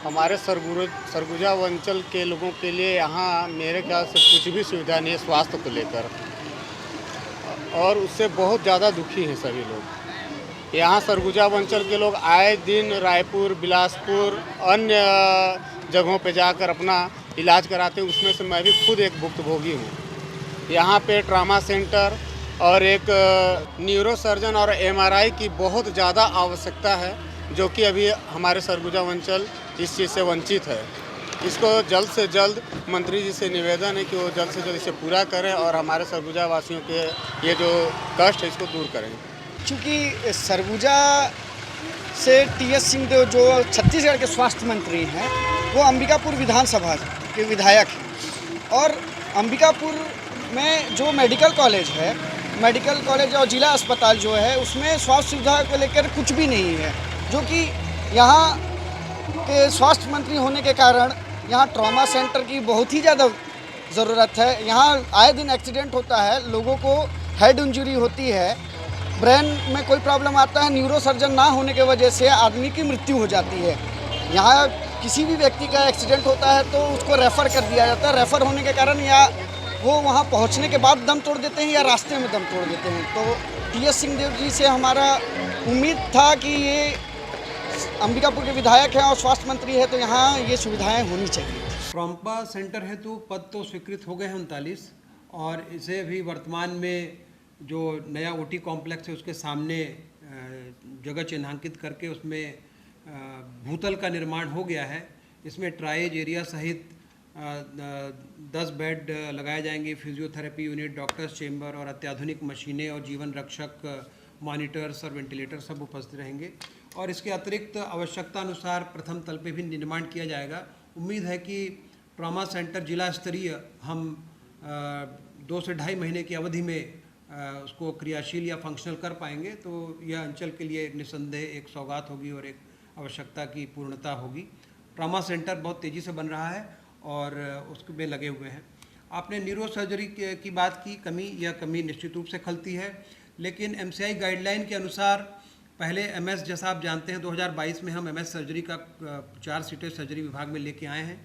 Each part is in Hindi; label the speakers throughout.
Speaker 1: हमारे सरगुजा अंचल के लोगों के लिए यहाँ मेरे ख्याल से कुछ भी सुविधा नहीं है स्वास्थ्य को लेकर, और उससे बहुत ज़्यादा दुखी हैं सभी लोग। यहाँ सरगुजा अंचल के लोग आए दिन रायपुर, बिलासपुर, अन्य जगहों पे जाकर अपना इलाज कराते हैं। उसमें से मैं भी खुद एक भुक्तभोगी हूँ। यहाँ पे ट्रामा सेंटर और एक न्यूरो सर्जन और एमआरआई की बहुत ज़्यादा आवश्यकता है, जो कि अभी हमारे सरगुजा अंचल इस चीज़ से वंचित है। इसको जल्द से जल्द मंत्री जी से निवेदन है कि वो जल्द से जल्द इसे पूरा करें और हमारे सरगुजा वासियों के ये जो कष्ट है इसको दूर करें।
Speaker 2: चूँकि सरगुजा से टीएस सिंहदेव जो छत्तीसगढ़ के स्वास्थ्य मंत्री हैं, वो अंबिकापुर विधानसभा के विधायक हैं, और अंबिकापुर में जो मेडिकल कॉलेज और जिला अस्पताल जो है उसमें स्वास्थ्य सुविधा को लेकर कुछ भी नहीं है, जो कि यहाँ के स्वास्थ्य मंत्री होने के कारण यहाँ ट्रॉमा सेंटर की बहुत ही ज़्यादा ज़रूरत है। यहाँ आए दिन एक्सीडेंट होता है, लोगों को हेड इंजरी होती है, ब्रेन में कोई प्रॉब्लम आता है, न्यूरो सर्जन ना होने की वजह से आदमी की मृत्यु हो जाती है। यहाँ किसी भी व्यक्ति का एक्सीडेंट होता है तो उसको रेफ़र कर दिया जाता है। रेफ़र होने के कारण या वो वहाँ पहुँचने के बाद दम तोड़ देते हैं या रास्ते में दम तोड़ देते हैं। तो टीएस सिंहदेव जी से हमारा उम्मीद था कि ये अंबिकापुर के विधायक हैं और स्वास्थ्य मंत्री है, तो यहाँ ये सुविधाएं होनी चाहिए।
Speaker 3: ट्रॉमा सेंटर हेतु पद तो स्वीकृत हो गए हैं 39, और इसे भी वर्तमान में जो नया ओटी कॉम्प्लेक्स है उसके सामने जगह चिन्हांकित करके उसमें भूतल का निर्माण हो गया है। इसमें ट्राइज एरिया सहित 10 बेड लगाए जाएंगे, फिजियोथेरेपी यूनिट, डॉक्टर्स चेंबर और अत्याधुनिक मशीनें और जीवन रक्षक मॉनिटर्स और वेंटिलेटर सब उपस्थित रहेंगे। और इसके अतिरिक्त आवश्यकता अनुसार प्रथम तल पे भी निर्माण किया जाएगा। उम्मीद है कि ट्रॉमा सेंटर जिला स्तरीय हम 2 से ढाई महीने की अवधि में उसको क्रियाशील या फंक्शनल कर पाएंगे, तो यह अंचल के लिए निस्संदेह एक सौगात होगी और एक आवश्यकता की पूर्णता होगी। ट्रॉमा सेंटर बहुत तेज़ी से बन रहा है और उसमें लगे हुए हैं। आपने न्यूरो सर्जरी की बात की, यह कमी निश्चित रूप से खलती है, लेकिन एमसीआई गाइडलाइन के अनुसार पहले एमएस, जैसा आप जानते हैं 2022 में हम एमएस सर्जरी का 4 सीटें सर्जरी विभाग में लेके आए हैं।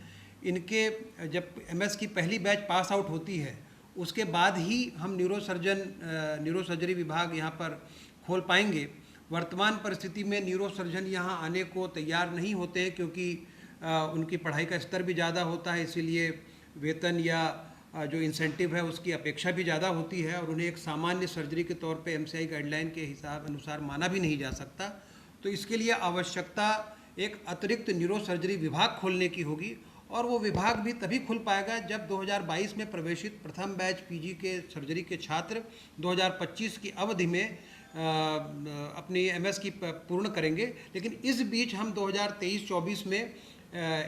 Speaker 3: इनके जब एमएस की पहली बैच पास आउट होती है उसके बाद ही हम न्यूरो सर्जरी विभाग यहाँ पर खोल पाएंगे। वर्तमान परिस्थिति में न्यूरो सर्जन यहाँ आने को तैयार नहीं होते हैं, क्योंकि उनकी पढ़ाई का स्तर भी ज़्यादा होता है, इसीलिए वेतन या जो इंसेंटिव है उसकी अपेक्षा भी ज़्यादा होती है, और उन्हें एक सामान्य सर्जरी के तौर पे एमसीआई गाइडलाइन के हिसाब अनुसार माना भी नहीं जा सकता। तो इसके लिए आवश्यकता एक अतिरिक्त न्यूरो सर्जरी विभाग खोलने की होगी, और वो विभाग भी तभी खुल पाएगा जब 2022 में प्रवेशित प्रथम बैच पीजी के सर्जरी के छात्र 2025 की अवधि में अपनी एमएस की पूर्ण करेंगे। लेकिन इस बीच हम 2023-24 में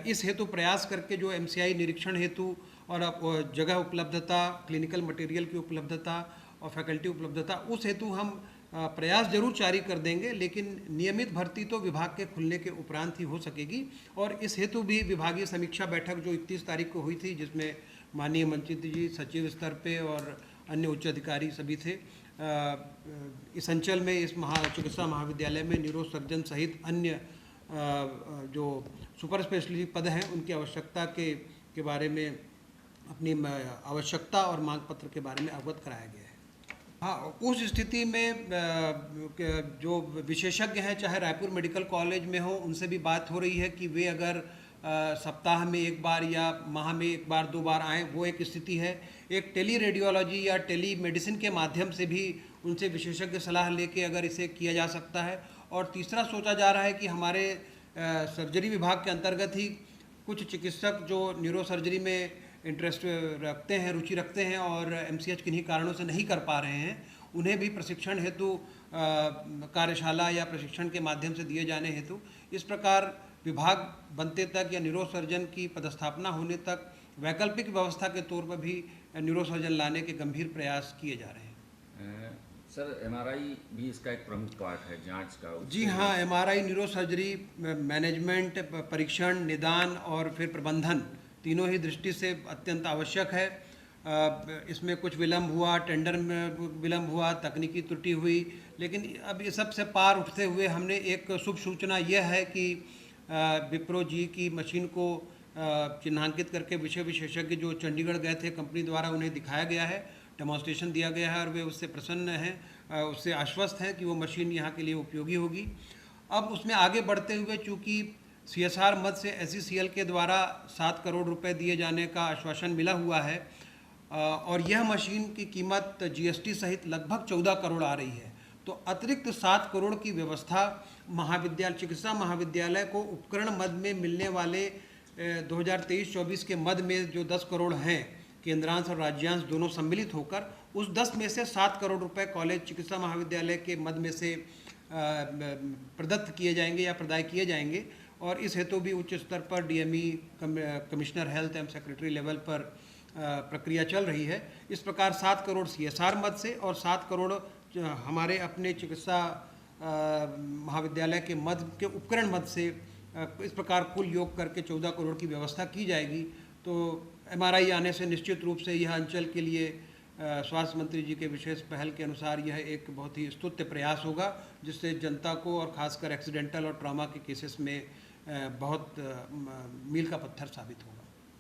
Speaker 3: इस हेतु प्रयास करके जो एमसीआई निरीक्षण हेतु और जगह उपलब्धता, क्लिनिकल मटेरियल की उपलब्धता और फैकल्टी उपलब्धता, उस हेतु हम प्रयास जरूर जारी कर देंगे, लेकिन नियमित भर्ती तो विभाग के खुलने के उपरांत ही हो सकेगी। और इस हेतु भी विभागीय समीक्षा बैठक जो 31 तारीख को हुई थी, जिसमें माननीय मंत्री जी सचिव स्तर पे और अन्य उच्च अधिकारी सभी थे, इस अंचल में इस चिकित्सा महाविद्यालय में न्यूरो सर्जन सहित अन्य जो सुपर स्पेशलिटी पद हैं उनकी आवश्यकता के बारे में अपनी आवश्यकता और मांग पत्र के बारे में अवगत कराया गया है। हाँ, उस स्थिति में जो विशेषज्ञ हैं, चाहे रायपुर मेडिकल कॉलेज में हो, उनसे भी बात हो रही है कि वे अगर सप्ताह में एक बार या माह में एक बार 2 बार आएँ, वो एक स्थिति है। एक टेली रेडियोलॉजी या टेली मेडिसिन के माध्यम से भी उनसे विशेषज्ञ सलाह लेके अगर इसे किया जा सकता है। और तीसरा सोचा जा रहा है कि हमारे सर्जरी विभाग के अंतर्गत ही कुछ चिकित्सक जो न्यूरो सर्जरी में इंटरेस्ट रखते हैं, रुचि रखते हैं और एमसीएच किन्हीं कारणों से नहीं कर पा रहे हैं, उन्हें भी प्रशिक्षण हेतु कार्यशाला या प्रशिक्षण के माध्यम से दिए जाने हेतु इस प्रकार विभाग बनते तक या न्यूरो सर्जन की पदस्थापना होने तक वैकल्पिक व्यवस्था के तौर पर भी न्यूरो सर्जन लाने के गंभीर प्रयास किए जा रहे हैं।
Speaker 4: सर, एमआरआई भी इसका एक प्रमुख पार्ट है जांच का।
Speaker 3: जी हाँ, एमआरआई न्यूरो सर्जरी मैनेजमेंट, परीक्षण, निदान और फिर प्रबंधन तीनों ही दृष्टि से अत्यंत आवश्यक है। इसमें कुछ विलम्ब हुआ, टेंडर में विलम्ब हुआ, तकनीकी त्रुटि हुई, लेकिन अब ये सबसे पार उठते हुए हमने एक शुभ सूचना यह है कि विप्रो जी की मशीन को चिन्हांकित करके विषय विशेषज्ञ जो चंडीगढ़ गए थे कंपनी द्वारा उन्हें दिखाया गया है, डेमोन्स्ट्रेशन दिया गया है और वे उससे प्रसन्न हैं, उससे आश्वस्त हैं कि वो मशीन यहाँ के लिए उपयोगी होगी। अब उसमें आगे बढ़ते हुए चूँकि CSR मद से SECL के द्वारा 7 करोड़ रुपए दिए जाने का आश्वासन मिला हुआ है और यह मशीन की कीमत GST सहित लगभग 14 करोड़ आ रही है, तो अतिरिक्त 7 करोड़ की व्यवस्था चिकित्सा महाविद्यालय को उपकरण मद में मिलने वाले 2023-24 के मद में जो 10 करोड़ हैं, केंद्रांश और राज्यांश दोनों सम्मिलित होकर उस 10 में से 7 करोड़ रुपए कॉलेज चिकित्सा महाविद्यालय के मद में से प्रदत्त किए जाएंगे या प्रदाय किए जाएंगे और इस हेतु भी उच्च स्तर पर DME कमिश्नर हेल्थ एवं सेक्रेटरी लेवल पर प्रक्रिया चल रही है। इस प्रकार 7 करोड़ CSR मद से और 7 करोड़ हमारे अपने चिकित्सा महाविद्यालय के मद के उपकरण मद से इस प्रकार कुल योग करके 14 करोड़ की व्यवस्था की जाएगी। तो MRI आने से निश्चित रूप से यह अंचल के लिए स्वास्थ्य मंत्री जी के विशेष पहल के अनुसार यह एक बहुत ही स्तुत्य प्रयास होगा, जिससे जनता को और खासकर एक्सीडेंटल और ट्रॉमा के केसेस में बहुत मील का पत्थर साबित होगा।